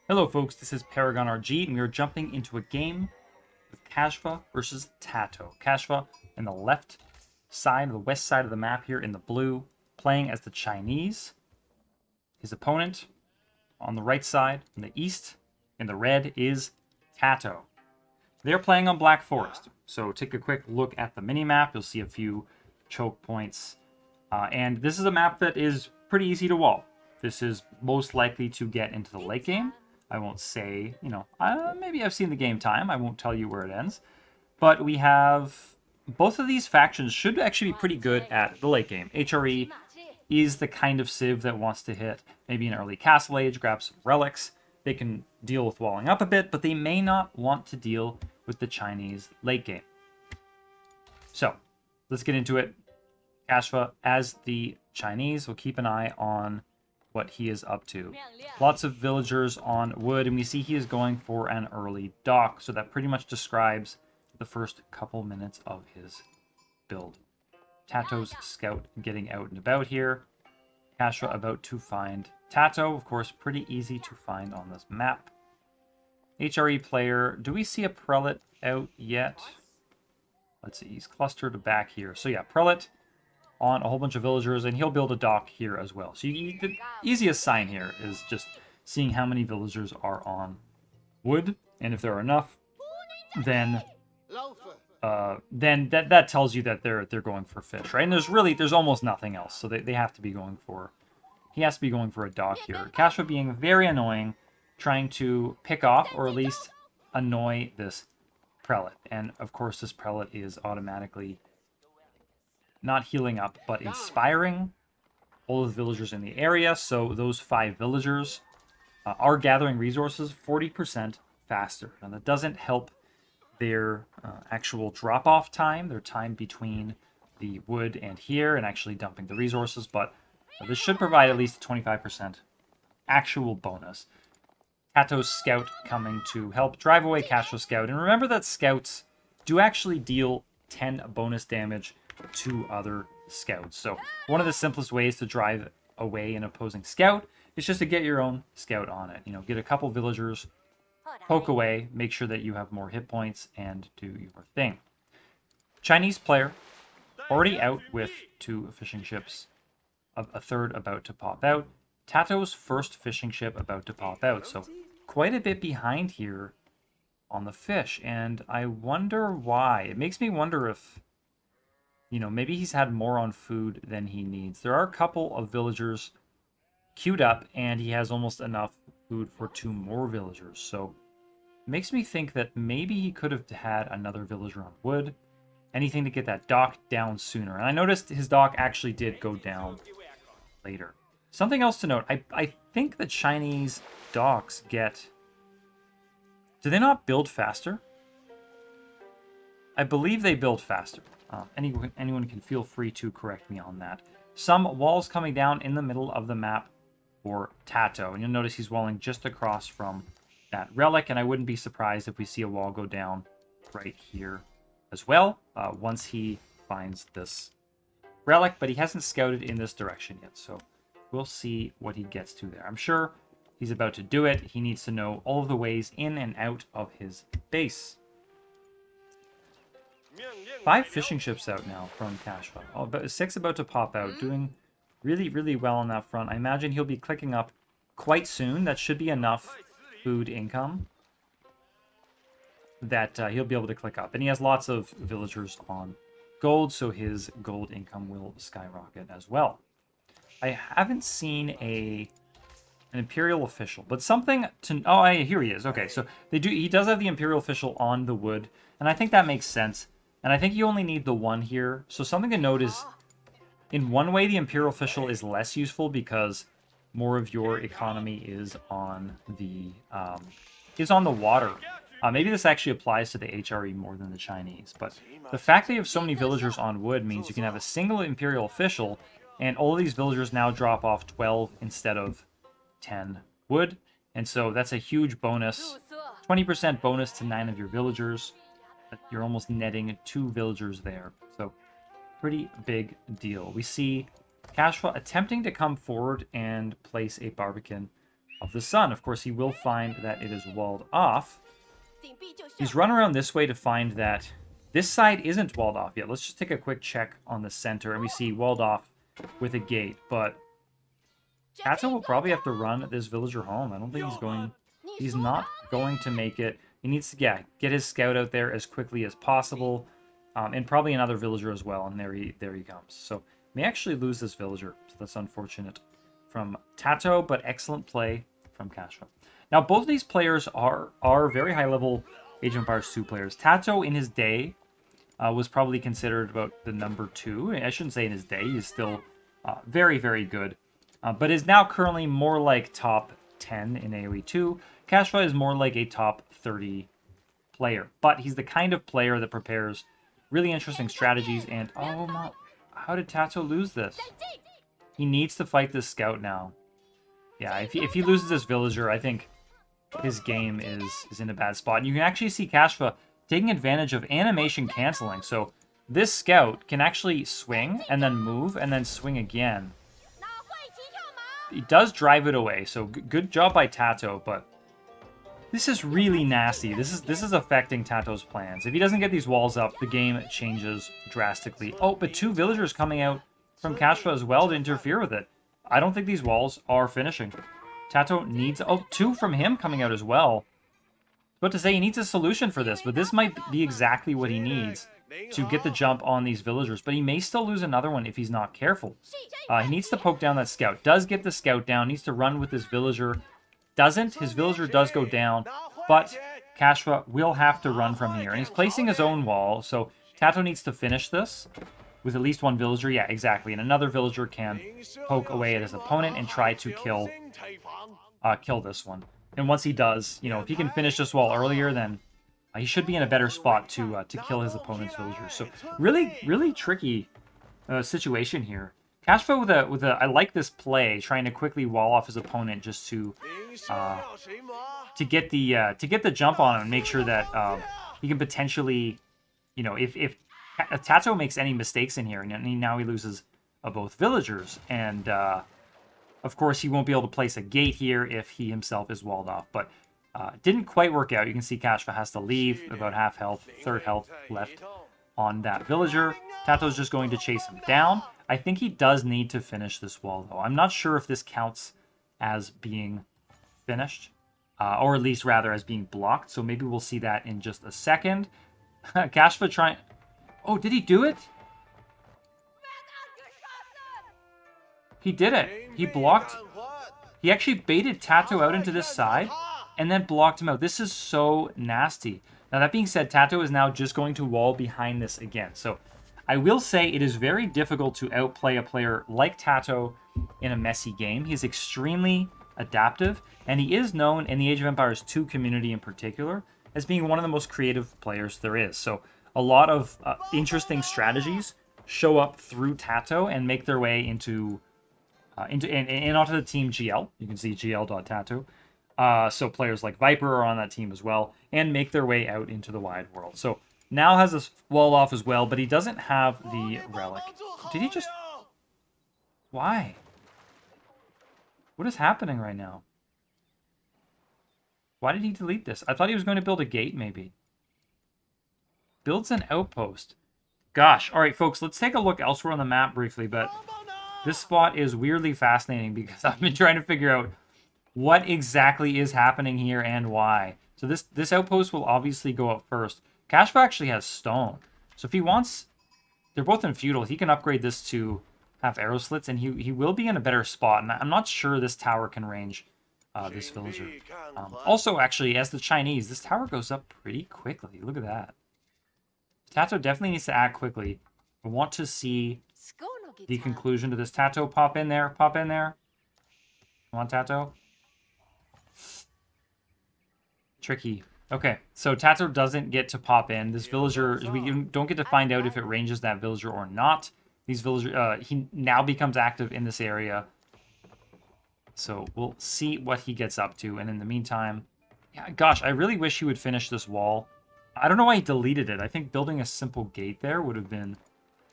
Hello folks, this is Paragon RG, and we are jumping into a game with Kasva versus TaToH. Kasva in the left side, the west side of the map here in the blue, playing as the Chinese. His opponent on the right side, in the east, in the red, is TaToH. They're playing on Black Forest, so take a quick look at the mini-map. You'll see a few choke points, and this is a map that is pretty easy to wall. This is most likely to get into the late game. I won't say, maybe I've seen the game time. I won't tell you where it ends. But we have both of these factions should actually be pretty good at the late game. HRE is the kind of civ that wants to hit maybe an early castle age, grab some relics. They can deal with walling up a bit, but they may not want to deal with the Chinese late game. So let's get into it. Kasva as the Chinese. We'll keep an eye on what he is up to. Lots of villagers on wood, and we see he is going for an early dock, so that pretty much describes the first couple minutes of his build. TaToH's scout getting out and about here. Kasva about to find TaToH, of course, pretty easy to find on this map. HRE player, do we see a prelate out yet? Let's see, he's clustered back here. So yeah, prelate on a whole bunch of villagers, and he'll build a dock here as well. So the easiest sign here is just seeing how many villagers are on wood, and if there are enough, then that tells you that they're going for fish, right? And there's almost nothing else, so they have to be going for. He has to be going for a dock here. Kasva being very annoying, trying to pick off or at least annoy this prelate, and of course this prelate is automatically not healing up, but inspiring all of the villagers in the area. So those 5 villagers are gathering resources 40% faster. And that doesn't help their actual drop-off time, their time between the wood and here and actually dumping the resources. But this should provide at least 25% actual bonus. TaToH's scout coming to help drive away Kasva's scout. And remember that scouts do actually deal 10 bonus damage to other scouts. So one of the simplest ways to drive away an opposing scout is just to get your own scout on it. Get a couple villagers, poke away, make sure that you have more hit points, and do your thing. Chinese player already out with 2 fishing ships, a third about to pop out. TaToH's first fishing ship about to pop out, so quite a bit behind here on the fish, and I wonder why. It makes me wonder if maybe he's had more on food than he needs. There are a couple of villagers queued up, and he has almost enough food for 2 more villagers. So it makes me think that maybe he could have had another villager on wood. Anything to get that dock down sooner. And I noticed his dock actually did go down later. Something else to note. I think the Chinese docks get... Do they not build faster? I believe they build faster. Anyone can feel free to correct me on that. Some walls coming down in the middle of the map for TaToH. And you'll notice he's walling just across from that relic. And I wouldn't be surprised if we see a wall go down right here as well once he finds this relic. But he hasn't scouted in this direction yet. So we'll see what he gets to there. I'm sure he's about to do it. He needs to know all of the ways in and out of his base. 5 fishing ships out now from Kasva. Oh, but 6 about to pop out, doing really, really well on that front. I imagine he'll be clicking up quite soon. That should be enough food income that he'll be able to click up. And he has lots of villagers on gold, so his gold income will skyrocket as well. I haven't seen an Imperial official, but something to... Oh, here he is. Okay, so he does have the Imperial official on the wood, and I think that makes sense. And I think you only need the 1 here. So something to note is, in one way, the Imperial official is less useful because more of your economy is on the water. Maybe this actually applies to the HRE more than the Chinese. But the fact that you have so many villagers on wood means you can have a single Imperial official, and all of these villagers now drop off 12 instead of 10 wood. And so that's a huge bonus. 20% bonus to 9 of your villagers. You're almost netting 2 villagers there. So pretty big deal. We see Kasva attempting to come forward and place a Barbican of the sun. Of course, he will find that it is walled off. He's run around this way to find that this side isn't walled off yet. Let's just take a quick check on the center, and we see walled off with a gate, but TaToH will probably have to run this villager home. I don't think he's not going to make it. He needs to, yeah, get his scout out there as quickly as possible, and probably another villager as well, and there he comes. So, may actually lose this villager, so that's unfortunate from TaToH, but excellent play from Kasva. Now, both of these players are very high-level Age of Empires 2 players. TaToH, in his day, was probably considered about the number 2. I shouldn't say in his day. He's still very, very good. But is now currently more like top 10 in AoE 2. Kasva is more like a top 30 player. But he's the kind of player that prepares really interesting strategies. And, oh my, how did TaToH lose this? He needs to fight this scout now. Yeah, if he loses this villager, I think his game is in a bad spot. And you can actually see Kasva taking advantage of animation canceling. So this scout can actually swing and then move and then swing again. He does drive it away, so good job by TaToH, but this is really nasty. This is affecting TaToH's plans. If he doesn't get these walls up, the game changes drastically. Oh, but 2 villagers coming out from Kasva as well to interfere with it. I don't think these walls are finishing. TaToH needs... Oh, 2 from him coming out as well. But to say he needs a solution for this, but this might be exactly what he needs to get the jump on these villagers. But he may still lose another one if he's not careful. He needs to poke down that scout. Does get the scout down. Needs to run with this villager. Doesn't. His villager does go down. But Kasva will have to run from here. And he's placing his own wall. So TaToH needs to finish this with at least 1 villager. Yeah, exactly. And another villager can poke away at his opponent and try to kill this one. And once he does, you know, if he can finish this wall earlier, then he should be in a better spot to kill his opponent's villagers. So really, really tricky situation here. Kasva with a I like this play, trying to quickly wall off his opponent just to get the jump on him and make sure that he can potentially, you know, if TaToH makes any mistakes in here, and now he loses both villagers, and of course he won't be able to place a gate here if he himself is walled off. But didn't quite work out. You can see Kasva has to leave, about half health, third health left on that villager. TaToH's just going to chase him down. I think he does need to finish this wall, though. I'm not sure if this counts as being finished, or at least rather as being blocked. So maybe we'll see that in just a second. Kasva trying... Oh, did he do it? He did it. He blocked... He actually baited TaToH out into this side and then blocked him out. This is so nasty. Now, that being said, TaToH is now just going to wall behind this again. So I will say it is very difficult to outplay a player like TaToH in a messy game. He's extremely adaptive, and he is known in the Age of Empires 2 community in particular as being one of the most creative players there is. So a lot of interesting strategies show up through TaToH and make their way into onto the team GL. You can see gl.tatoh. So players like Viper are on that team as well, and make their way out into the wide world. So now has this wall off as well, but he doesn't have the relic. Did he just... Why? What is happening right now? Why did he delete this? I thought he was going to build a gate, maybe. Builds an outpost. Gosh. All right, folks, let's take a look elsewhere on the map briefly, but this spot is weirdly fascinating because I've been trying to figure out what exactly is happening here and why. So this outpost will obviously go up first. Kasva actually has stone. So if he wants... They're both in feudal. He can upgrade this to have arrow slits, and he will be in a better spot. And I'm not sure this tower can range this villager. Also, actually, as the Chinese, this tower goes up pretty quickly. Look at that. TaToH definitely needs to act quickly. I want to see the conclusion to this. TaToH, pop in there. Pop in there. Come on, TaToH. Tricky. Okay, so TaToH doesn't get to pop in. This villager, we don't get to find out if it ranges that villager or not. These villagers, he now becomes active in this area. So we'll see what he gets up to. And in the meantime, yeah, gosh, I really wish he would finish this wall. I don't know why he deleted it. I think building a simple gate there would have been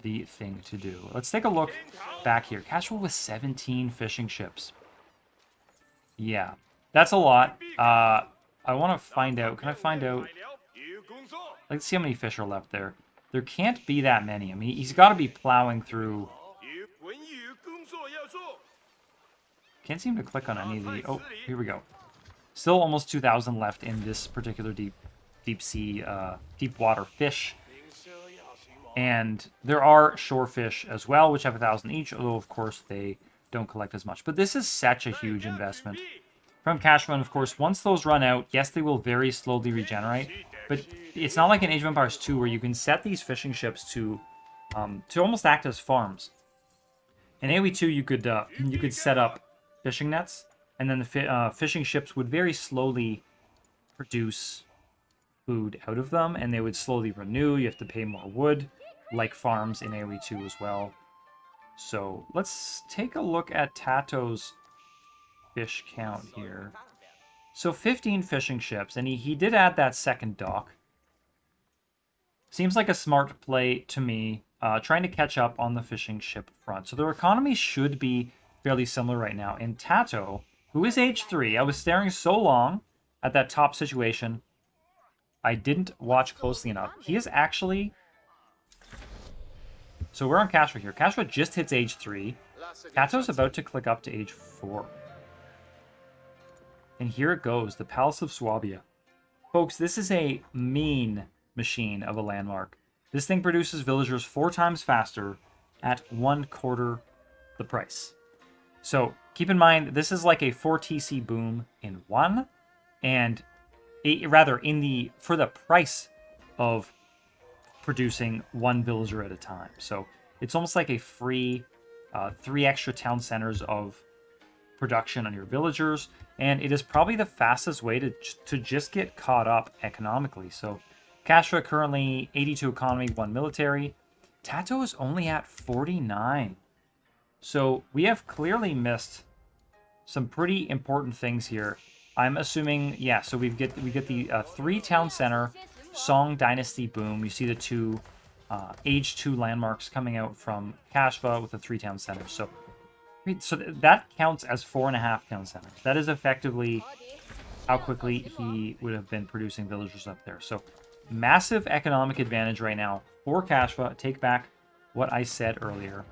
the thing to do. Let's take a look back here. Casual with 17 fishing ships. Yeah. That's a lot. I want to find out. Can I find out? Let's see how many fish are left there. There can't be that many. I mean, he's got to be plowing through. Can't seem to click on any of the... Oh, here we go. Still almost 2,000 left in this particular deep sea, deep water fish. And there are shore fish as well, which have 1,000 each, although of course they don't collect as much. But this is such a huge investment from Kasva, and of course, once those run out, yes, they will very slowly regenerate. But it's not like in Age of Empires 2 where you can set these fishing ships to almost act as farms. In AoE 2, you could set up fishing nets, and then the fishing ships would very slowly produce food out of them, and they would slowly renew. You have to pay more wood, like farms in AoE 2 as well. So let's take a look at TaToH's fish count here. So 15 fishing ships, and he did add that second dock. Seems like a smart play to me, trying to catch up on the fishing ship front. So their economy should be fairly similar right now. And TaToH, who is age 3, I was staring so long at that top situation, I didn't watch closely enough. He is actually... So we're on Kasva here. Kasva just hits age 3. TaToH's about to click up to age 4. And here it goes, the Palace of Swabia. Folks, this is a mean machine of a landmark. This thing produces villagers 4 times faster at 1/4 the price. So keep in mind, this is like a 4 TC boom in 1, and for the price of producing 1 villager at a time. So it's almost like a free 3 extra town centers of production on your villagers, and it is probably the fastest way to just get caught up economically. So Kasva currently 82 economy, 1 military. TaToH is only at 49. So we have clearly missed some pretty important things here. I'm assuming, yeah, so we get the 3 town center Song Dynasty boom. You see the 2 age 2 landmarks coming out from Kasva with the 3 town centers. So that counts as 4.5 town centers. That is effectively how quickly he would have been producing villagers up there. So massive economic advantage right now for Kasva. Take back what I said earlier.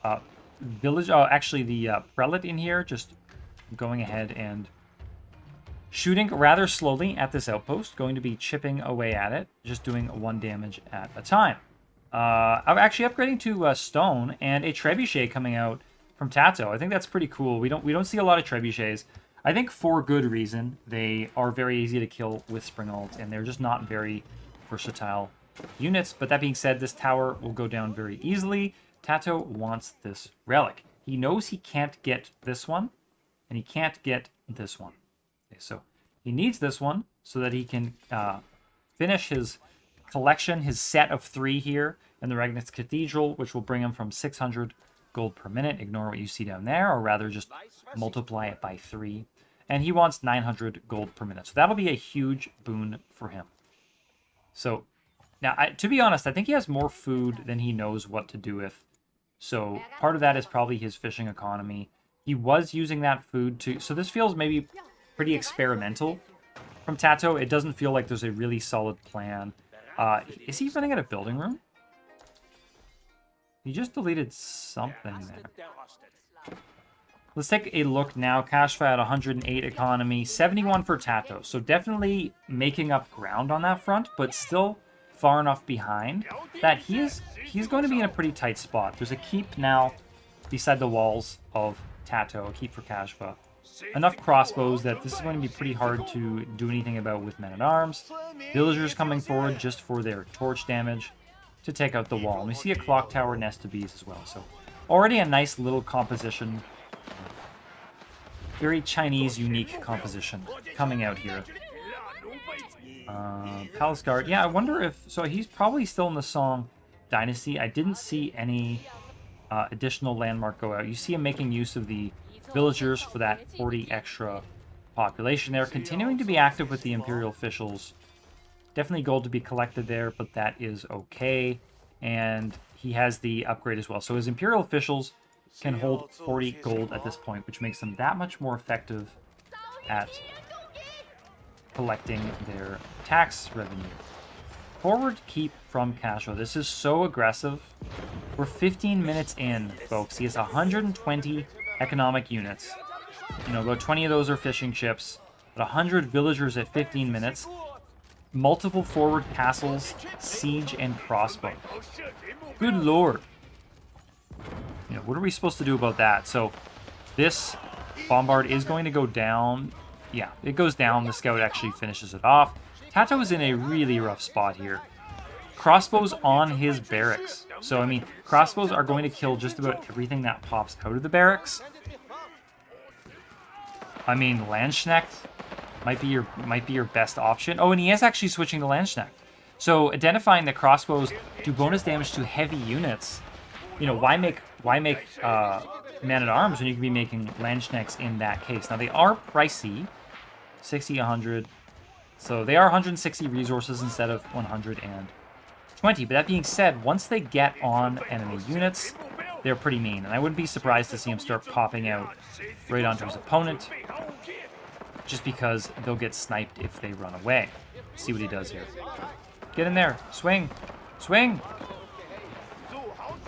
Actually the prelate in here just going ahead and shooting rather slowly at this outpost, going to be chipping away at it, just doing 1 damage at a time. I'm actually upgrading to stone, and a trebuchet coming out from TaToH. I think that's pretty cool. We don't see a lot of trebuchets. I think for good reason. They are very easy to kill with spring ult, and they're just not very versatile units. But that being said, this tower will go down very easily. TaToH wants this relic. He knows he can't get this one, and he can't get this one. Okay, so he needs this one so that he can finish his collection, his set of 3 here in the Regnitz Cathedral, which will bring him from 600 gold per minute. Ignore what you see down there, or rather just multiply it by 3. And he wants 900 gold per minute. So that'll be a huge boon for him. So now, to be honest, I think he has more food than he knows what to do with. So part of that is probably his fishing economy. He was using that food to... So this feels maybe pretty experimental from TaToH. It doesn't feel like there's a really solid plan. Is he running out of building room? He just deleted something there. Let's take a look now. Kasva at 108 economy, 71 for TaToH. So definitely making up ground on that front, but still far enough behind that he's going to be in a pretty tight spot. There's a keep now beside the walls of TaToH, a keep for Kasva. Enough crossbows that this is going to be pretty hard to do anything about with men-at-arms. Villagers coming forward just for their torch damage to take out the wall. And we see a clock tower, nest of bees as well. So already a nice little composition. Very Chinese unique composition coming out here. Palace Guard. Yeah, I wonder if... So he's probably still in the Song Dynasty. I didn't see any additional landmark go out. You see him making use of the villagers for that 40 extra population there. Continuing to be active with the Imperial officials. Definitely gold to be collected there, but that is okay. And he has the upgrade as well. So his Imperial officials can hold 40 gold at this point, which makes them that much more effective at collecting their tax revenue. Forward keep from Kasva. This is so aggressive. We're 15 minutes in, folks. He has 120 economic units. You know, about 20 of those are fishing ships. But 100 villagers at 15 minutes. Multiple forward castles, siege, and crossbow. Good lord. You know, what are we supposed to do about that? So, this bombard is going to go down. Yeah, it goes down. The scout actually finishes it off. TaToH is in a really rough spot here. Crossbows on his barracks. So, I mean, crossbows are going to kill just about everything that pops out of the barracks. I mean, Landsknecht might be your best option. Oh, and he is actually switching to Landsknecht. So, identifying that crossbows do bonus damage to heavy units. You know, why make man-at-arms when you can be making Landsknechts in that case? Now, they are pricey. 60, 100. So they are 160 resources instead of 120. But that being said, once they get on enemy units, they're pretty mean. And I wouldn't be surprised to see him start popping out right onto his opponent. Just because they'll get sniped if they run away. See what he does here. Get in there. Swing. Swing.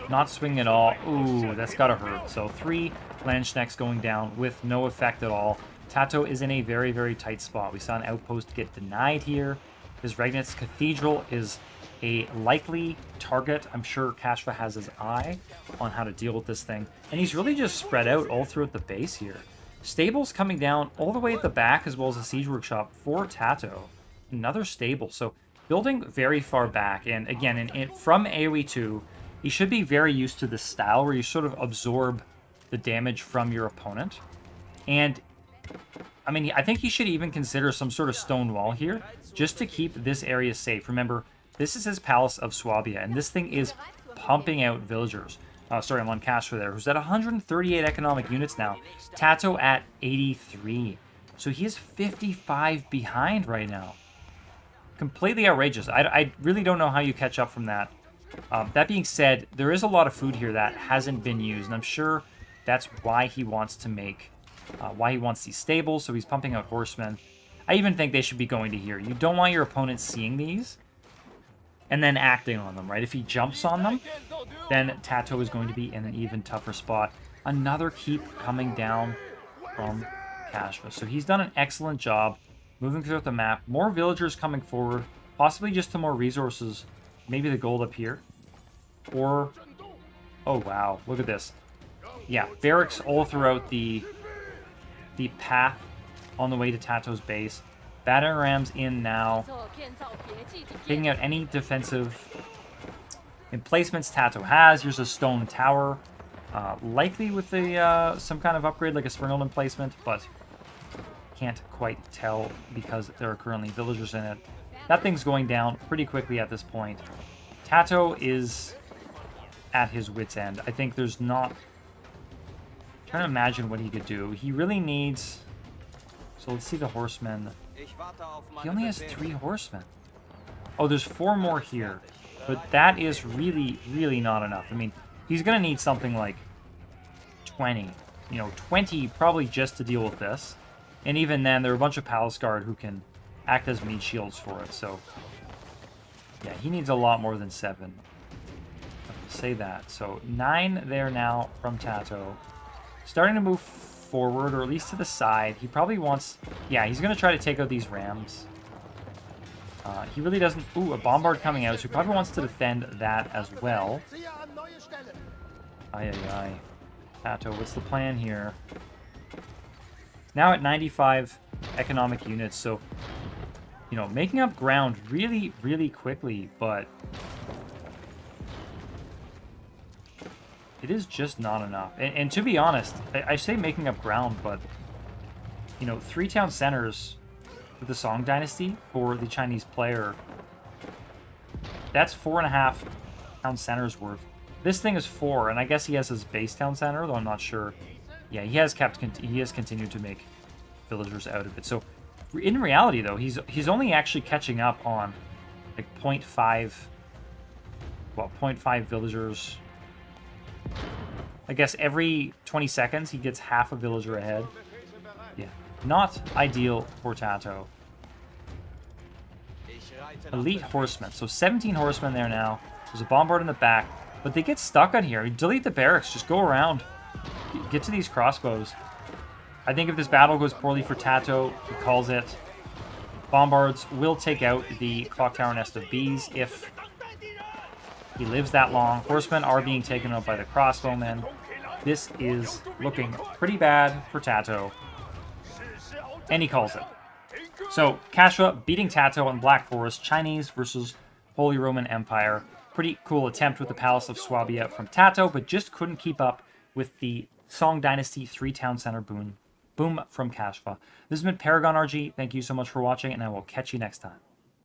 Not swing at all. Ooh, that's gotta hurt. So 3 Landsknechts going down with no effect at all. TaToH is in a very, very tight spot. We saw an outpost get denied here. His Regnitz Cathedral is a likely target. I'm sure Kasva has his eye on how to deal with this thing. And he's really just spread out all throughout the base here. Stables coming down all the way at the back, as well as a siege workshop for TaToH. Another stable. So building very far back. And again, from AoE 2, you should be very used to this style where you sort of absorb the damage from your opponent. And I mean, I think he should even consider some sort of stone wall here, just to keep this area safe. Remember, this is his Palace of Swabia, and this thing is pumping out villagers. Sorry, I'm on Kasva there, who's at 138 economic units now. TaToH at 83. So he is 55 behind right now. Completely outrageous. I really don't know how you catch up from that. That being said, there is a lot of food here that hasn't been used, and I'm sure that's why he wants to make... why he wants these stables, so he's pumping out horsemen. I even think they should be going to here. You don't want your opponent seeing these and then acting on them, right? If he jumps on them, then TaToH is going to be in an even tougher spot. Another keep coming down from Kasva. So he's done an excellent job moving throughout the map. More villagers coming forward, possibly just to more resources. Maybe the gold up here. Or, oh wow, look at this. Yeah, barracks all throughout the path on the way to TaToH's base. Battering rams in now. Taking out any defensive emplacements TaToH has. Here's a stone tower. Likely with some kind of upgrade like a sprinkled emplacement, but can't quite tell because there are currently villagers in it. That thing's going down pretty quickly at this point. TaToH is at his wit's end. I think there's not... I'm trying to imagine what he could do. He really needs... So let's see the horsemen. He only has 3 horsemen. Oh, there's 4 more here. But that is really, really not enough. I mean, he's going to need something like 20. You know, 20 probably just to deal with this. And even then, there are a bunch of Palace Guard who can act as meat shields for it. So, yeah, he needs a lot more than 7. I'll say that. So, 9 there now from TaToH. Starting to move forward, or at least to the side. He probably wants... Yeah, he's going to try to take out these rams. He really doesn't... Ooh, a bombard coming out, so he probably wants to defend that as well. Aye, aye, aye. TaToH, what's the plan here? Now at 95 economic units, so... You know, making up ground really, really quickly, but... It is just not enough. And to be honest, I say making up ground, but... You know, 3 town centers... with the Song Dynasty for the Chinese player. That's 4.5 town centers worth. This thing is 4, and I guess he has his base town center, though I'm not sure. Yeah, he has continued to make villagers out of it. So in reality, though, he's only actually catching up on like 0.5 villagers I guess every 20 seconds he gets half a villager ahead. Yeah, not ideal for TaToH. Elite horsemen. So 17 horsemen there now. There's a bombard in the back. But they get stuck on here. Delete the barracks. Just go around. Get to these crossbows. I think if this battle goes poorly for TaToH, he calls it. Bombards will take out the clock tower nest of bees if he lives that long. Horsemen are being taken out by the crossbowmen. This is looking pretty bad for TaToH. And he calls it. So, Kasva beating TaToH in Black Forest, Chinese versus Holy Roman Empire. Pretty cool attempt with the Palace of Swabia from TaToH, but just couldn't keep up with the Song Dynasty 3-town center boom from Kasva. This has been Paragon RG. Thank you so much for watching, and I will catch you next time.